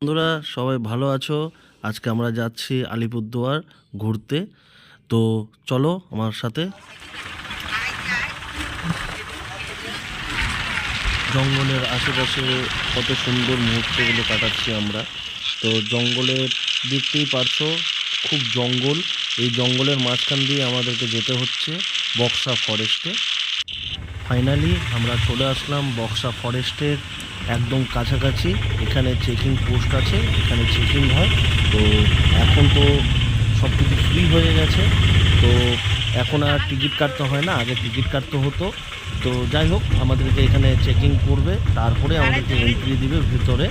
বন্ধুরা সবাই ভালো আছো? আজকে আমরা যাচ্ছি আলিপুরদুয়ার ঘুরতে। তো চলো আমার সাথে। জঙ্গলের আশেপাশে কত সুন্দর মুহূর্তগুলো কাটাচ্ছি আমরা। তো জঙ্গলের দেখতেই পারছো, খুব জঙ্গল। এই জঙ্গলের মাঝখান দিয়ে আমাদেরকে যেতে হচ্ছে বক্সা ফরেস্টে। ফাইনালি আমরা চলে আসলাম বক্সা ফরেস্টের একদম কাছাকাছি। এখানে চেকিং পোস্ট আছে, এখানে চেকিং হয়। তো এখন তো সব কিছু ফ্রি হয়ে গেছে, তো এখন আর টিকিট কাটতে হয় না, আগে টিকিট কাটতে হতো। তো যাই হোক, আমাদেরকে এখানে চেকিং করবে, তারপরে আমাদেরকে এন্ট্রি দিবে ভিতরে।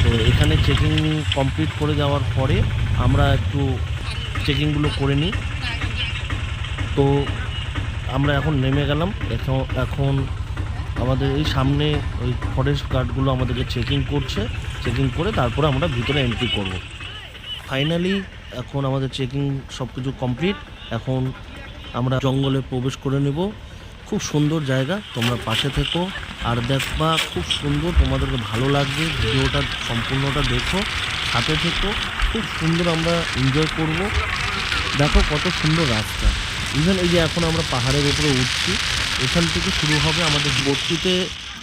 তো এখানে চেকিং কমপ্লিট করে যাওয়ার পরে আমরা একটু চেকিংগুলো করে নিই। তো আমরা এখন নেমে গেলাম। এখন আমাদের এই সামনে ওই ফরেস্ট গার্ডগুলো আমাদেরকে চেকিং করছে, চেকিং করে তারপরে আমরা ভিতরে এন্ট্রি করব। ফাইনালি এখন আমাদের চেকিং সব কিছু কমপ্লিট। এখন আমরা জঙ্গলে প্রবেশ করে নেব। খুব সুন্দর জায়গা, তোমরা পাশে থেকো আর দেখবা, খুব সুন্দর, তোমাদেরকে ভালো লাগবে। ভিডিওটা সম্পূর্ণটা দেখো, সাথে থেকো, খুব সুন্দর আমরা এনজয় করব। দেখো কত সুন্দর রাস্তা। ইভেন এই যে এখন আমরা পাহাড়ের উপরে উঠছি, এখান থেকে শুরু হবে আমাদের বোটটিতে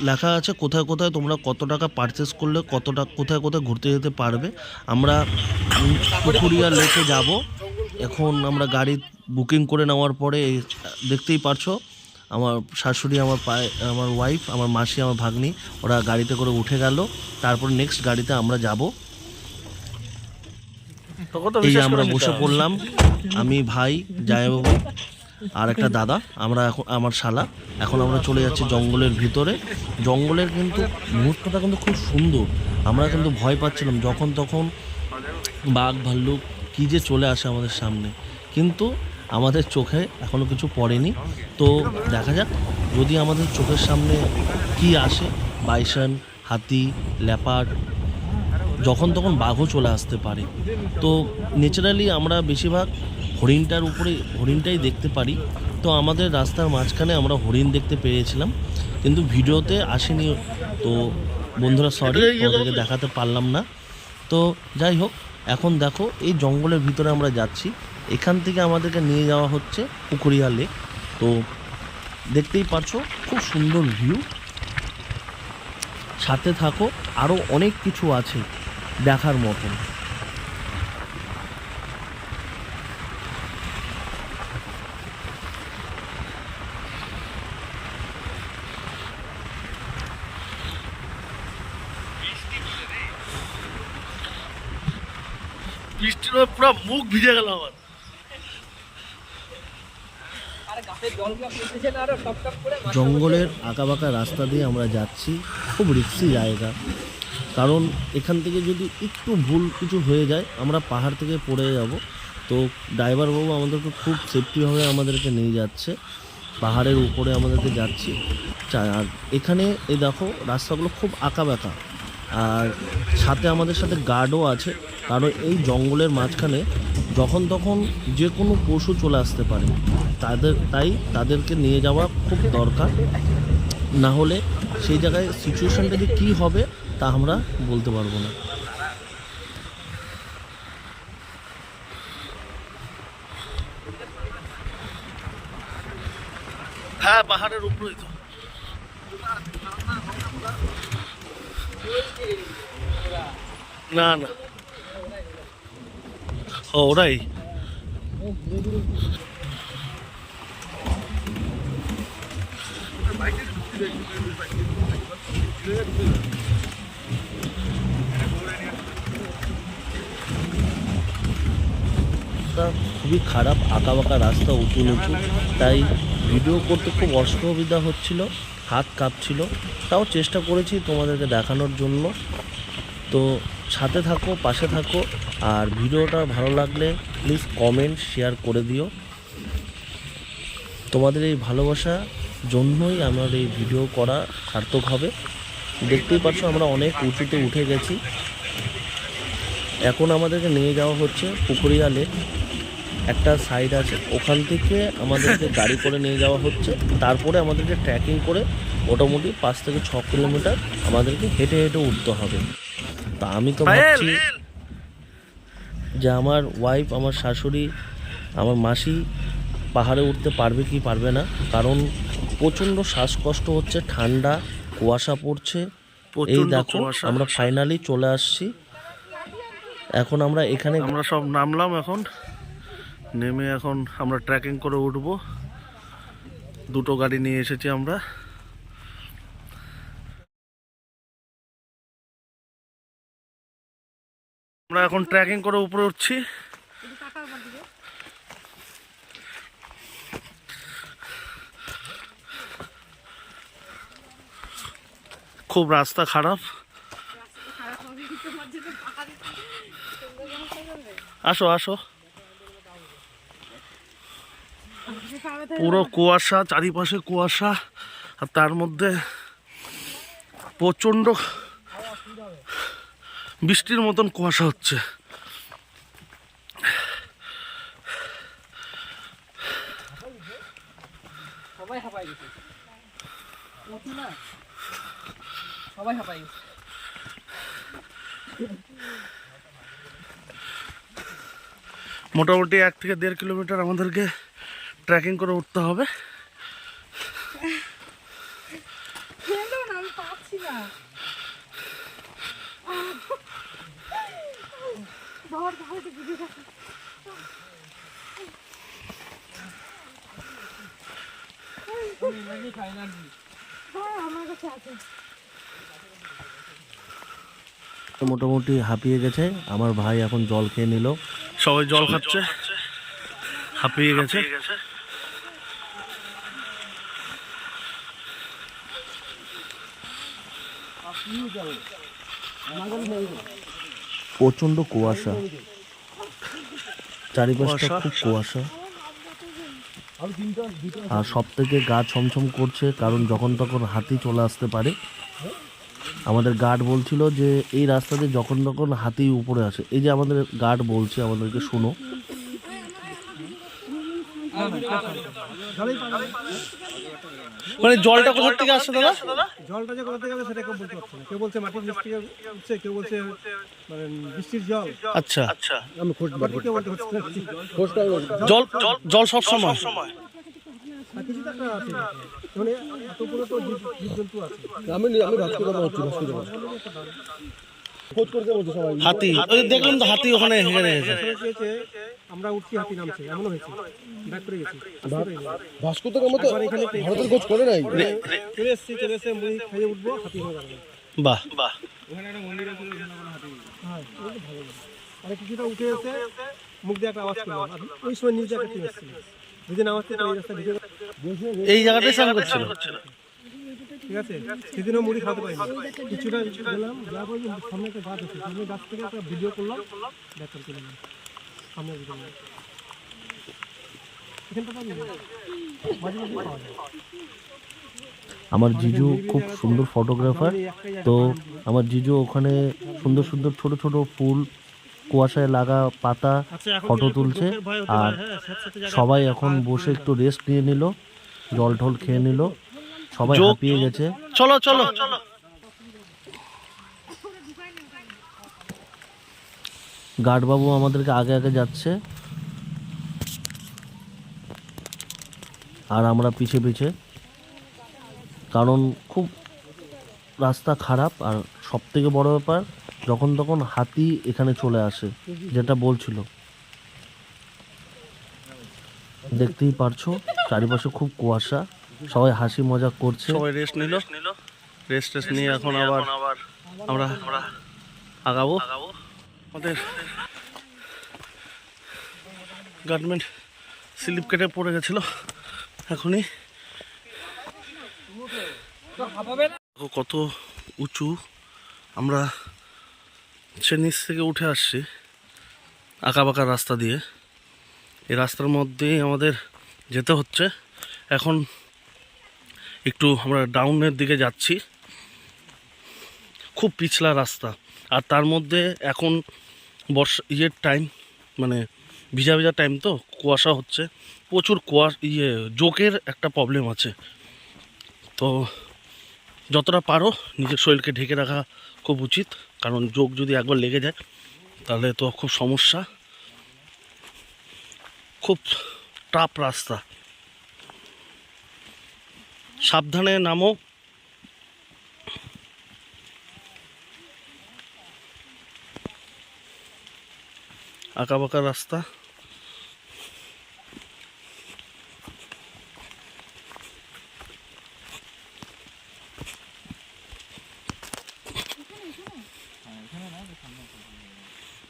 লেখা আছে কোথায় কোথায় তোমরা কত টাকা পারচেস করলে কতটা কোথায় কোথায় ঘুরতে যেতে পারবে। আমরা পুকুরিয়া লেকে যাব। এখন আমরা গাড়ি বুকিং করে নেওয়ার পরে দেখতেই পারছো, আমার শাশুড়ি, আমার আমার ওয়াইফ, আমার মাসি, আমার ভাগ্নি, ওরা গাড়িতে করে উঠে গেল। তারপর নেক্সট গাড়িতে আমরা যাব। এই যে আমরা বসে পড়লাম, আমি, ভাই, জামাইবাবু আর একটা দাদা, আমরা এখন আমার শালা। এখন আমরা চলে যাচ্ছি জঙ্গলের ভিতরে। জঙ্গলের কিন্তু মুহূর্তটা কিন্তু খুব সুন্দর। আমরা কিন্তু ভয় পাচ্ছিলাম যখন তখন বাঘ ভাল্লুক কী যে চলে আসে আমাদের সামনে, কিন্তু আমাদের চোখে এখনও কিছু পড়েনি। তো দেখা যাক যদি আমাদের চোখের সামনে কি আসে। বাইসন, হাতি, লেপার্ড, যখন তখন বাঘও চলে আসতে পারে। তো ন্যাচারালি আমরা বেশিরভাগ হরিণটাই দেখতে পারি। তো আমাদের রাস্তার মাঝখানে আমরা হরিণ দেখতে পেয়েছিলাম, কিন্তু ভিডিওতে আসেনি। তো বন্ধুরা সরি, ওদেরকে দেখাতে পারলাম না। তো যাই হোক, এখন দেখো এই জঙ্গলের ভিতরে আমরা যাচ্ছি। এখান থেকে আমাদেরকে নিয়ে যাওয়া হচ্ছে পুকুরিয়া লেক। তো দেখতেই পাচ্ছ খুব সুন্দর ভিউ, সাথে থাকো, আরও অনেক কিছু আছে দেখার মতন। বৃষ্টির পুরো মুখ ভিজে গেল আমার। জঙ্গলের আঁকাবাঁকা রাস্তা দিয়ে আমরা যাচ্ছি, খুব রিস্কি জায়গা। কারণ এখান থেকে যদি একটু ভুল কিছু হয়ে যায়, আমরা পাহাড় থেকে পড়ে যাব। তো ড্রাইভার বাবু আমাদেরকে খুব সেফটিভাবে আমাদেরকে নিয়ে যাচ্ছে, পাহাড়ের উপরে আমাদেরকে যাচ্ছি। আর এখানে এই দেখো রাস্তাগুলো খুব আঁকাবাঁকা, আর সাথে আমাদের সাথে গার্ডও আছে। কারণ এই জঙ্গলের মাঝখানে যখন তখন যে কোনো পশু চলে আসতে পারে, তাই তাদেরকে নিয়ে যাওয়া খুব দরকার। না হলে সেই জায়গায় সিচুয়েশানটা যে কী হবে তা আমরা বলতে পারবো না। হ্যাঁ, পাহাড়ের উপরেই তো। না না, ওরাই। খুবই খারাপ, আঁকাবাঁকা রাস্তা, উঁচু নিচু, তাই ভিডিও করতে খুব অসুবিধা হচ্ছিল, হাত কাঁপছিল। তাও চেষ্টা করেছি তোমাদেরকে দেখানোর জন্য। তো সাথে থাকো, পাশে থাকো, আর ভিডিওটা ভালো লাগলে প্লিজ কমেন্ট, শেয়ার করে দিও। তোমাদের এই ভালোবাসা জন্যই আমার এই ভিডিও করা সার্থক হবে। দেখতেই পাচ্ছ আমরা অনেক উঁচুতে উঠে গেছি। এখন আমাদেরকে নিয়ে যাওয়া হচ্ছে পুকুরিয়া লেক। একটা সাইড আছে, ওখান থেকে আমাদেরকে গাড়ি করে নিয়ে যাওয়া হচ্ছে। তারপরে আমাদেরকে ট্রেকিং করে মোটামুটি 5 থেকে 6 কিলোমিটার আমাদেরকে হেঁটে হেঁটে উঠতে হবে। তা আমি তো ভাবছি যে আমার ওয়াইফ, আমার শাশুড়ি, আমার মাসি পাহাড়ে উঠতে পারবে কি পারবে না, কারণ প্রচণ্ড শ্বাসকষ্ট হচ্ছে, ঠান্ডা, কুয়াশা পড়ছে। এই দেখো আমরা ফাইনালি চলে আসছি। এখন আমরা এখানে সব নামলাম, এখন নেমে এখন আমরা ট্রেকিং করে উঠব। দুটো গাড়ি নিয়ে এসেছি আমরা। এখন ট্রেকিং করে উপরে উঠছি। খুব রাস্তা খারাপ। আসো আসো, পুরো কুয়াশা, চারিপাশে কুয়াশা, আর তার মধ্যে প্রচন্ড বৃষ্টির মতন কুয়াশা হচ্ছে। মোটামুটি 1 থেকে 1.5 কিলোমিটার আমাদেরকে ট্রেকিং করে উঠতে হবে। মোটামুটি হাঁপিয়ে গেছে। আমার ভাই এখন জল খেয়ে নিল। সবাই জল খাচ্ছে, হাঁপিয়ে গেছে। প্রচন্ড কুয়াশা, চারিপাশটা খুব কুয়াশা, আর সব থেকে গা ছমছম করছে, কারণ যখন তখন হাতি চলে আসতে পারে। আমাদের গার্ড বলছিল যে এই রাস্তা দিয়ে যখন তখন হাতি উপরে আসে। এই যে আমাদের গার্ড বলছে আমাদেরকে, শুনো। মানে জলটা কোথা থেকে আসছে দাদা? জলটা যে কোথা থেকে আসে সেটা কেউ বলতে পারছে না। কেউ বলছে মাটির নিচ থেকে উঠছে, কেউ বলছে মানে বৃষ্টির জল। আচ্ছা, আমি খোঁজ কেউ বলতে পারছি না। জল জল সব সময় আর কিছু তো একটা আছে, মানে এত পুরো তো জীবজন্তু আছে। আমি ভাবতে কথা হচ্ছে খোঁজ করতে বলছে সবাই। হাতি, ওই দেখলাম তো হাতি ওখানে হেরে গেছে। আমরা উঠছি, হাতি নামছে, এমনও হয়েছে। ব্যাক করে গেছি ভাস্কর তো মতো ভারতের খোঁজ করে নাই। চলে এসে মুড়ি খাইয়ে উঠবো, হাতি হয়ে যাবে। বাহ, ওখানে একটা মন্দির আছে, হাতি। হ্যাঁ, ভালো। আর কিছুটা উঠে এসে মুখ দিয়ে একটা আওয়াজ করলাম। ওই সময় নিউজে একটা টিম এসেছিল, যদি না আসছে এই রাস্তা ভিডিও এই জায়গাটাই স্নান করছিল। ঠিক আছে, সেদিনও মুড়ি খাওয়াতে পারিনি। কিছুটা গেলাম, যা বলবো সামনে একটা গাছ আছে, সামনে গাছ থেকে একটা ভিডিও করলাম, ব্যাক করে দিলাম সামনে ভিডিও। এখানটা পাবি না, মাঝে মাঝে পাওয়া যায়। আমার জিজু খুব সুন্দর ফটোগ্রাফার, তো আমার জিজু ওখানে সুন্দর সুন্দর ছোট ছোট ফুল, কুয়াশায় লাগা পাতা ফটো তুলছে। আর সবাই এখন বসে একটু রেস্ট নিয়ে নিল, জল ঢল খেয়ে নিল, সবাই হাঁপিয়ে গেছে। চলো চলো, গার্ডবাবু আমাদেরকে আগে আগে যাচ্ছে, আর আমরা পিছে পিছে, কারণ খুব রাস্তা খারাপ। আর সব থেকে বড় ব্যাপার, যখন তখন হাতি এখানে চলে আসে, যেটা বলছিল। দেখতেই পারছো চারিপাশে খুব কুয়াশা, সবাই হাসি মজা করছে। সবাই রেস্ট নিল, রেস্ট নিয়ে এখন আবার আমরা আগাবো। আমাদের গার্মেন্ট স্লিপ কেটে পড়ে গেছিল, এখনই কত উঁচু। আমরা সে নিচ থেকে উঠে আসছি আঁকাবাঁকা রাস্তা দিয়ে। এই রাস্তার মধ্যেই আমাদের যেতে হচ্ছে। এখন একটু আমরা ডাউনের দিকে যাচ্ছি, খুব পিছলা রাস্তা। আর তার মধ্যে এখন ইয়ের টাইম, মানে ভিজা ভিজা টাইম, তো কুয়াশা হচ্ছে প্রচুর। জোকের একটা প্রবলেম আছে, তো যতটা পারো নিজের শরীরকে ঢেকে রাখা খুব উচিত, কারণ যোগ যদি একবার লেগে যায় তাহলে তো খুব সমস্যা, খুব টাফ রাস্তা। সাবধানে নামো। আঁকাবাঁকা রাস্তা।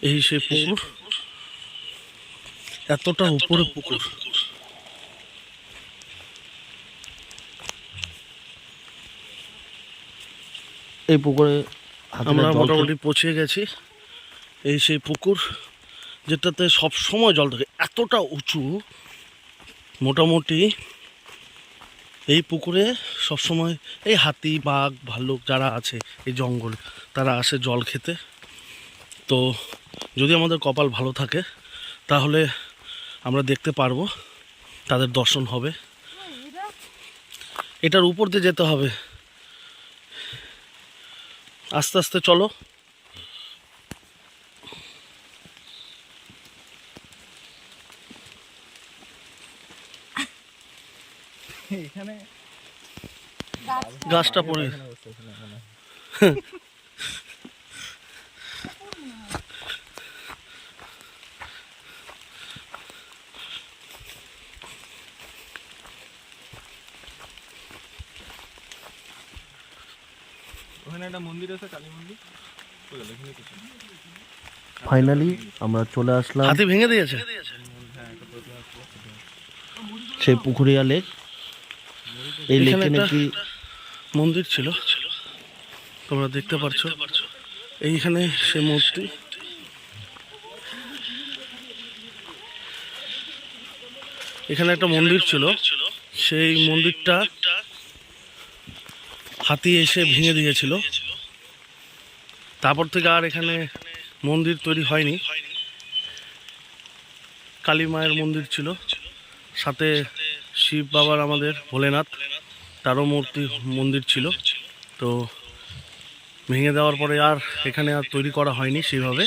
এই সে পুকুর, এতটা উপরে পুকুর। এই পুকুরে আমরা মোটামুটি পৌঁছে গেছি। এই সেই পুকুর যেটাতে সব সময় জল থাকে, এতটা উঁচু। মোটামুটি এই পুকুরে সবসময় এই হাতি, বাঘ, ভাল্লুক যারা আছে এই জঙ্গলে তারা আসে জল খেতে। তো যদি আমাদের কপাল ভালো থাকে তাহলে আমরা দেখতে পারবো, তাদের দর্শন হবে। এটার উপর দিয়ে যেতে হবে, আস্তে আস্তে চলো। গাছটা পড়ে ওখানে একটা মন্দির আছে, কালী মন্দির। ফাইনালি আমরা চলে আসলাম হাতি ভেঙে দিয়েছে সেই পুকুরিয়া লেক। এই এখানে লেকে একটা নাকি মন্দির ছিল, তোমরা দেখতে পাচ্ছ। এইখানে সে মূর্তি, এখানে একটা মন্দির ছিল, সেই মন্দিরটা হাতি এসে ভেঙে দিয়েছিল। তারপর থেকে আর এখানে মন্দির তৈরি হয়নি। কালী মায়ের মন্দির ছিল, সাথে শিব বাবার, আমাদের ভোলেনাথ, তারও মূর্তি মন্দির ছিল। তো ভেঙে দেওয়ার পরে আর এখানে আর তৈরি করা হয়নি সেইভাবে।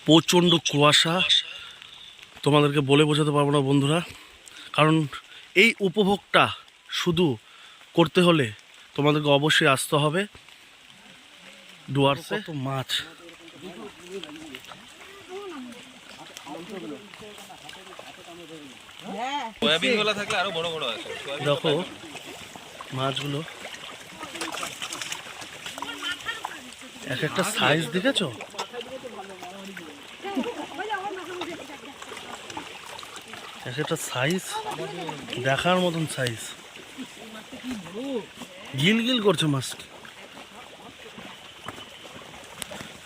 প্রচণ্ড কুয়াশা, তোমাদেরকে বলে বোঝাতে পারবো না বন্ধুরা। কারণ এই উপভোগটা শুধু করতে হলে তোমাদেরকে অবশ্যই আসতে হবে ডুয়ার্সে। কত মাছ, সয়াবিনগুলো থাকলে আরো বড় বড় আছে। দেখো মাছগুলো এক একটা সাইজ দেখেছো? এক একটা সাইজ দেখার মতন সাইজ, গিল গিল করছে মাছ।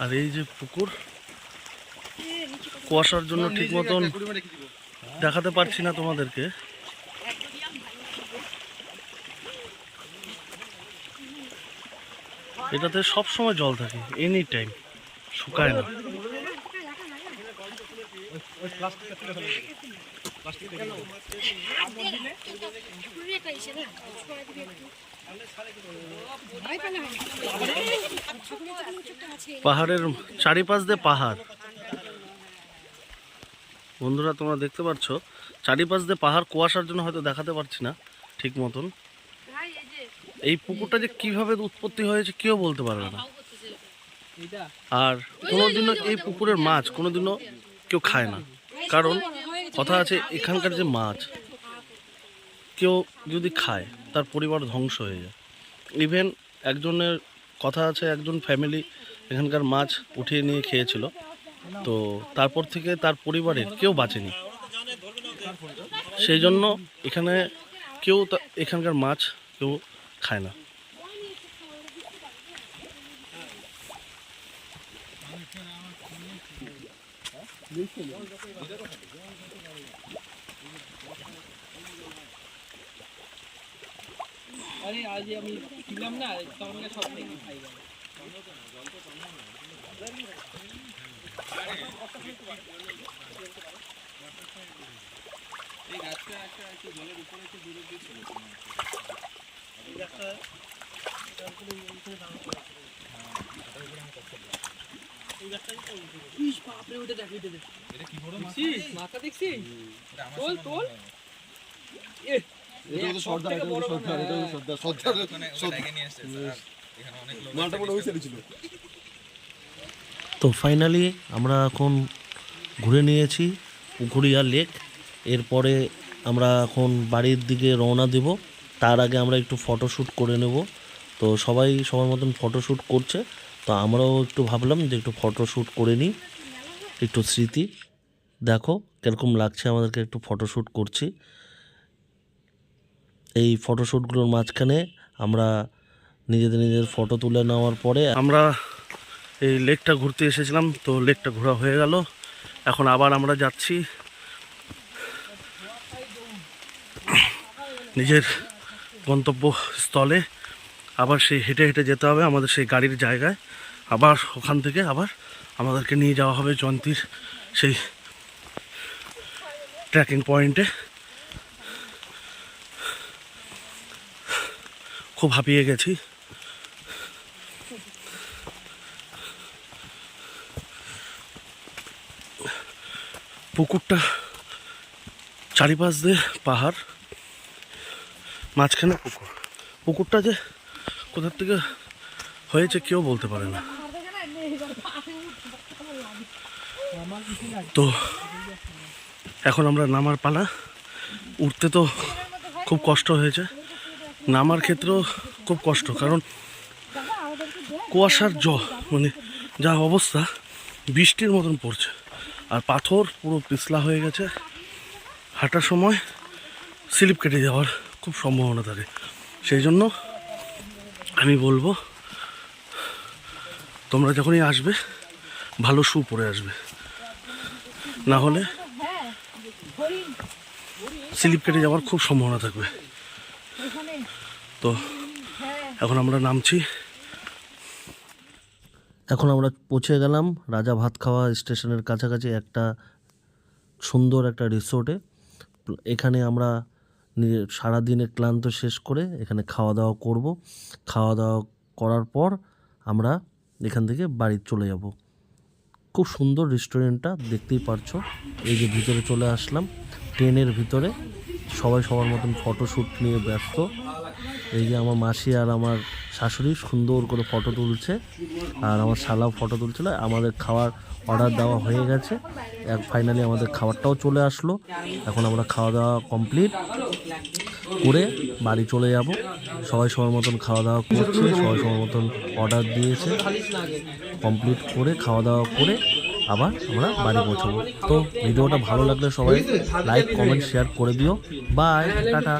আর এই যে পুকুর, কুয়াশার জন্য ঠিক মতন দেখাতে পারছি না তোমাদেরকে। এটাতে সব সময় জল থাকে, এনি টাইম, শুকায় না। পাহাড়ের চারিপাশ দিয়ে পাহাড়, বন্ধুরা তোমরা দেখতে পাচ্ছ চারিপাশ দিয়ে পাহাড়। কুয়াশার জন্য হয়তো দেখাতে পারছি না ঠিক মতন। এই পুকুরটা যে কিভাবে উৎপত্তি হয়েছে কেউ বলতে পারবে না। আর কোনোদিনও এই পুকুরের মাছ কোনোদিনও কেউ খায় না, কারণ কথা আছে এখানকার যে মাছ কেউ যদি খায় তার পরিবার ধ্বংস হয়ে যায়। ইভেন একজনের কথা আছে, একজন ফ্যামিলি এখানকার মাছ উঠিয়ে নিয়ে খেয়েছিল, তো তারপর থেকে তার পরিবারের কেউ বাঁচেনি। সেই জন্য এখানে কেউ এখানকার মাছ কেউ খায় না। আরে আজ আমি ছিলাম না, তখন সব থেকে খাই গেল। এই গাছটা একটু জলের উপরে একটু দূরে দিয়ে ছিল। এটা তো সর্দার, এটা তো সর্দার, এটা তো সর্দার, সর্দার, মালটা মনে ওই সাইডে ছিল। তো ফাইনালি আমরা এখন ঘুরে নিয়েছি পুকুরিয়া লেক। এরপরে আমরা এখন বাড়ির দিকে রওনা দেব। তার আগে আমরা একটু ফটোশ্যুট করে নেব। তো সবাই সবার মতন ফটোশ্যুট করছে, তো আমরাও একটু ভাবলাম যে একটু ফটোশ্যুট করে নিই, একটু স্মৃতি। দেখো কীরকম লাগছে আমাদেরকে, একটু ফটোশ্যুট করছি। এই ফটোশ্যুটগুলোর মাঝখানে আমরা নিজেদের ফটো তুলে নেওয়ার পরে আমরা এই লেকটা ঘুরতে এসেছিলাম, তো লেকটা ঘোরা হয়ে গেল। এখন আবার আমরা যাচ্ছি নিজের গন্তব্যস্থলে। আবার সেই হেঁটে হেঁটে যেতে হবে আমাদের সেই গাড়ির জায়গায়। আবার ওখান থেকে আবার আমাদেরকে নিয়ে যাওয়া হবে জয়ন্তীর সেই ট্রেকিং পয়েন্টে। খুব হাঁপিয়ে গেছি। পুকুরটা চারিপাশ দিয়ে পাহাড়, মাঝখানে পুকুর। পুকুরটা যে কোথার থেকে হয়েছে কেউ বলতে পারে না। তো এখন আমরা নামার পালা। উঠতে তো খুব কষ্ট হয়েছে, নামার ক্ষেত্রেও খুব কষ্ট, কারণ কুয়াশার মানে যা অবস্থা, বৃষ্টির মতন পড়ছে, আর পাথর পুরো পিছলা হয়ে গেছে। হাঁটার সময় স্লিপ কেটে যাওয়ার খুব সম্ভাবনা থাকে। সেই জন্য আমি বলবো, তোমরা যখনই আসবে ভালো শু পরে আসবে, না হলে স্লিপ কেটে যাওয়ার খুব সম্ভাবনা থাকবে। তো এখন আমরা নামছি। এখন আমরা পৌঁছে গেলাম রাজা ভাত খাওয়া স্টেশনের কাছাকাছি একটা সুন্দর একটা রিসোর্টে। এখানে আমরা সারাদিনের ক্লান্ত শেষ করে এখানে খাওয়া দাওয়া করব। খাওয়া দাওয়া করার পর আমরা এখান থেকে বাড়ি চলে যাব। খুব সুন্দর রেস্টুরেন্টটা, দেখতেই পারছো। এই যে ভিতরে চলে আসলাম, ট্রেনের ভিতরে সবাই সবার মতন ফটোশ্যুট নিয়ে ব্যস্ত। এই যে আমার মাসি আর আমার শাশুড়ি সুন্দর করে ফটো তুলছে, আর আমার শালাও ফটো তুলছিল। আমাদের খাওয়ার অর্ডার দেওয়া হয়ে গেছে, ফাইনালি আমাদের খাবারটাও চলে আসলো। এখন আমরা খাওয়া দাওয়া কমপ্লিট করে বাড়ি চলে যাব। সবাই সবার মতন খাওয়া দাওয়া করছে, সবাই সবার মতন অর্ডার দিয়েছে। কমপ্লিট করে খাওয়া দাওয়া করে আবার আমরা বাড়ি পৌঁছাবো। তো ভিডিওটা ভালো লাগলে সবাই লাইক, কমেন্ট, শেয়ার করে দিও। Bye, tata.